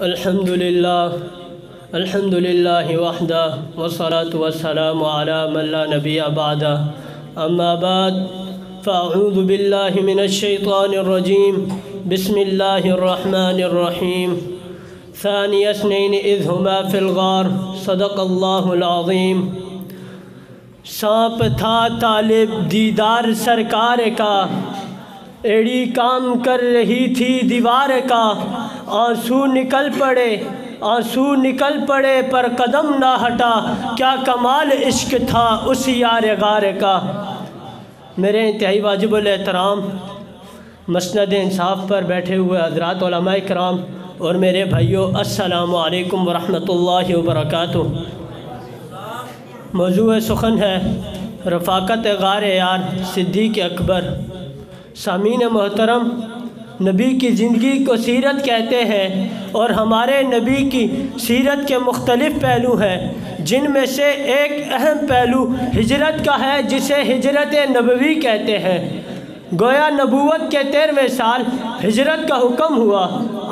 الحمدللہ وحدہ والصلاة والسلام علی من لا نبی بعدہ اما بعد فاعوذ باللہ من الشیطان الرجیم بسم اللہ الرحمن الرحیم ثانی اثنین اذ ہما فی الغار صدق اللہ العظیم۔ سانپ تھا طالب دیدار سرکار کا، ایڑی کام کر رہی تھی دیوار کا، آنسو نکل پڑے پر قدم نہ ہٹا، کیا کمال عشق تھا اس یار غار کا۔ میرے انتہائی واجب الاحترام مسند انصاف پر بیٹھے ہوئے حضرات علماء کرام اور میرے بھائیوں، السلام علیکم ورحمۃ اللہ وبرکاتہ۔ موضوع سخن ہے رفاقت غار یار صدیق اکبر۔ سامعین محترم، نبی کی زندگی کو سیرت کہتے ہیں اور ہمارے نبی کی سیرت کے مختلف پہلو ہیں، جن میں سے ایک اہم پہلو ہجرت کا ہے، جسے ہجرت نبوی کہتے ہیں۔ گویا نبوت کے 13ویں سال ہجرت کا حکم ہوا۔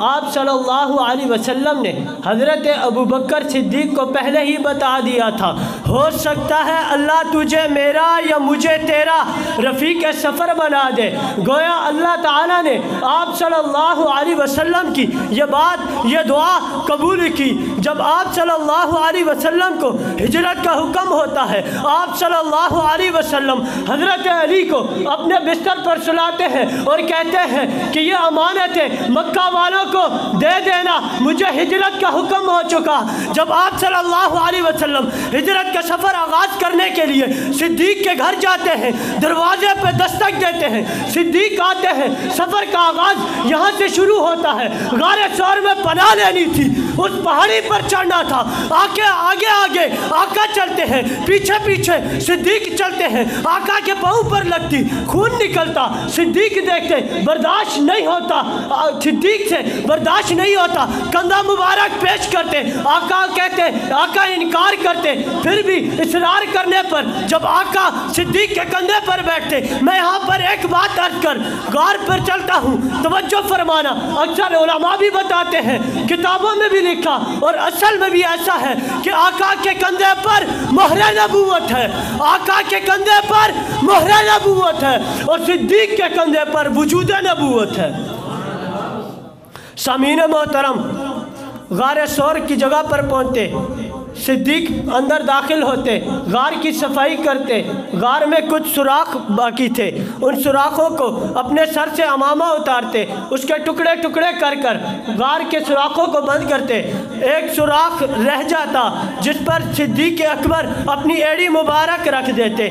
آپ صلی اللہ علیہ وسلم نے حضرت ابوبکر صدیق کو پہلے ہی بتا دیا تھا، ہو سکتا ہے اللہ تجھے میرا یا مجھے تیرا رفیق سفر بنا دے۔ گویا اللہ تعالیٰ نے آپ صلی اللہ علیہ وسلم کی یہ دعا قبول کی۔ جب آپ صلی اللہ علیہ وسلم کو ہجرت کا حکم ہوتا ہے، آپ صلی اللہ علیہ وسلم حضرت علی کو اپنے بستر پر سلاتے ہیں اور کہتے ہیں کہ یہ امانت ہے، مکہ والوں کو دے دینا، مجھے ہجرت کا حکم ہو چکا۔ جب آپ صلی اللہ علیہ وسلم ہجرت کا سفر آغاز کرنے کے لیے صدیق کے گھر جاتے ہیں، دروازے پہ دستک دیتے ہیں، صدیق آتے ہیں، سفر کا آغاز یہاں سے شروع ہوتا ہے۔ غار ثور میں پناہ لینی تھی، اس پہاڑی پر چڑھنا تھا۔ آگے آقا چلتے ہیں، پیچھے صدیق چلتے ہیں، آقا کے پاؤں پر لگتی، خون نکلتا، صدیق دیکھتے برداشت نہیں ہوتا، صدیق سے برداشت نہیں ہوتا، کندھا مبارک پیش کرتے، آقا کہتے، آقا انکار کرتے، پھر بھی اصرار کرنے پر جب آقا صدیق کے کندھے پر بیٹھتے، میں یہاں پر ایک بات عرض کر غار پر چلتا ہوں، توجہ فرمانا۔ اکثر علماء بھی بتاتے ہیں، کتابوں میں بھی لکھا اور اصل میں بھی ایسا ہے کہ آقا کے کندھے پر مہر نبوت ہے، آقا کے کندھے پر مہر نبوت ہے اور صدیق کے کندھے پر وجود نبوت ہے۔ سامعین محترم، غار ثور کی جگہ پر پہنچتے، صدیق اندر داخل ہوتے، غار کی صفائی کرتے۔ غار میں کچھ سوراخ باقی تھے، ان سوراخوں کو اپنے سر سے عمامہ اتارتے، اس کے ٹکڑے ٹکڑے کر غار کے سوراخوں کو بند کرتے۔ ایک سوراخ رہ جاتا جس پر صدیق اکبر اپنی ایڑی مبارک رکھ دیتے۔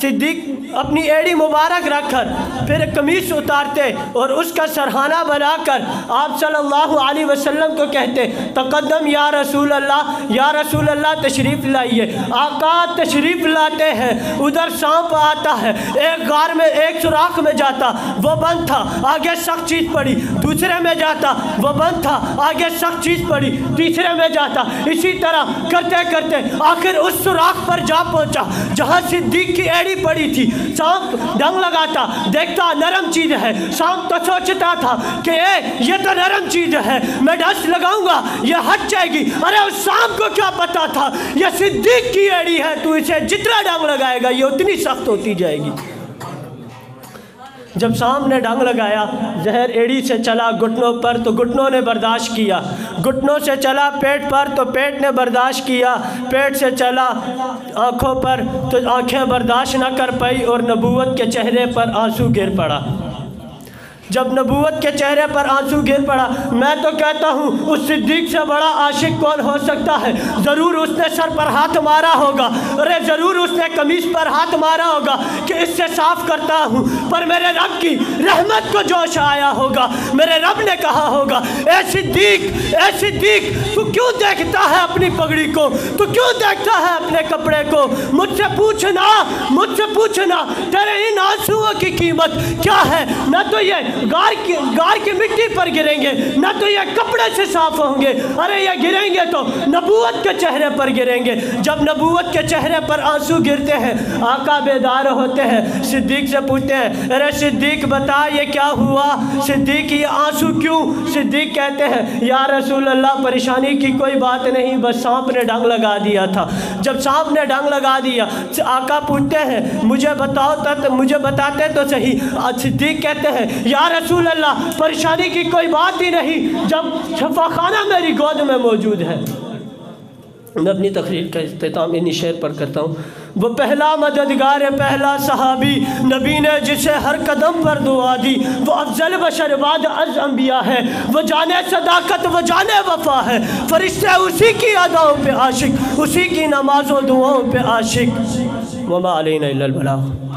صدیق اپنی ایڑی مبارک رکھ کر پھر قمیص اتارتے اور اس کا سرہانہ بنا کر آپ صلی اللہ علیہ وسلم کو کہتے، تقدم یا رسول اللہ تشریف لائیے۔ آقا تشریف لاتے ہیں، ادھر سانپ آتا ہے، ایک غار میں ایک سوراخ میں جاتا، وہ بند تھا، آگے سخت چیز پڑی، دوسرے میں جاتا، وہ بند تھا، آگے سخت چیز پڑی، تیسرے میں جاتا، اسی طرح کرتے کرتے آخر اس سوراخ پر جا پہنچا جہاں صدیق کی ایڑی پڑی تھی۔ سانپ ڈنگ لگاتا، دیکھتا نرم چیز ہے، سانپ تو سوچتا تھا کہ یہ تو نرم چیز ہے، میں ڈس لگاؤں گا یہ ہٹ جائے گی۔ ارے اس سانپ کو کیا پتا تھا یہ صدیق کی ایڑی ہے، تو اسے جتنا ڈنگ لگائے گا یہ اتنی سخت ہوتی جائے گی۔ جب سانپ نے ڈنگ لگایا، زہر ایڑی سے چلا گھٹنوں پر تو گھٹنوں نے برداشت کیا، گھٹنوں سے چلا پیٹ پر تو پیٹ نے برداشت کیا، پیٹ سے چلا آنکھوں پر تو آنکھیں برداشت نہ کر پائی اور نبوت کے چہرے پر آنسو گر پڑا۔ جب نبوت کے چہرے پر آنسو گر پڑا، میں تو کہتا ہوں اس صدیق سے بڑا عاشق کون ہو سکتا ہے؟ ضرور اس نے سر پر ہاتھ مارا ہوگا، ارے ضرور اس نے قمیص پر ہاتھ مارا ہوگا کہ اس سے صاف کرتا ہوں، پر میرے رب کی رحمت کو جوش آیا ہوگا، میرے رب نے کہا ہوگا، اے صدیق تو کیوں دیکھتا ہے اپنی پگڑی کو، تو کیوں دیکھتا ہے اپنے کپڑے کو، مجھ سے پوچھنا تیرے ان آنسوؤں کی قیمت کیا ہے؟ نہ تو یہ غار کی مٹی پر گریں گے، نہ تو یہ کپڑے سے صاف ہوں گے، ارے یہ گریں گے تو نبوت کے چہرے پر گریں گے۔ جب نبوت کے چہرے پر آنسو گرتے ہیں، آقا بیدار ہوتے ہیں، صدیق سے پوچھتے ہیں ارے صدیق بتا یہ کیا ہوا؟ صدیق یہ آنسو کیوں؟ صدیق کہتے ہیں یا رسول اللہ پریشانی کی کوئی بات نہیں، بس سانپ نے ڈنگ لگا دیا تھا۔ جب سانپ نے ڈنگ لگا دیا، آقا پوچھتے ہیں مجھے بتاؤ تو مجھے بتاتے تو صحیح۔ صدیق کہتے ہیں یا رسول اللہ پریشانی کی کوئی بات ہی نہیں جب شفاخانہ میری گود میں موجود ہے۔ میں اپنی تقریر کا اختتام انہی شعر پر کرتا ہوں۔ وہ پہلا مددگار پہلا صحابی، نبی نے جسے ہر قدم پر دعا دی، وہ افضل بشر بعد از انبیاء ہے، وہ جانے صداقت وہ جانے وفا ہے، فرشتے اسی کی اداؤں پہ عاشق، اسی کی نمازوں دعاؤں پہ عاشق۔ وما علینا الا البلاغ۔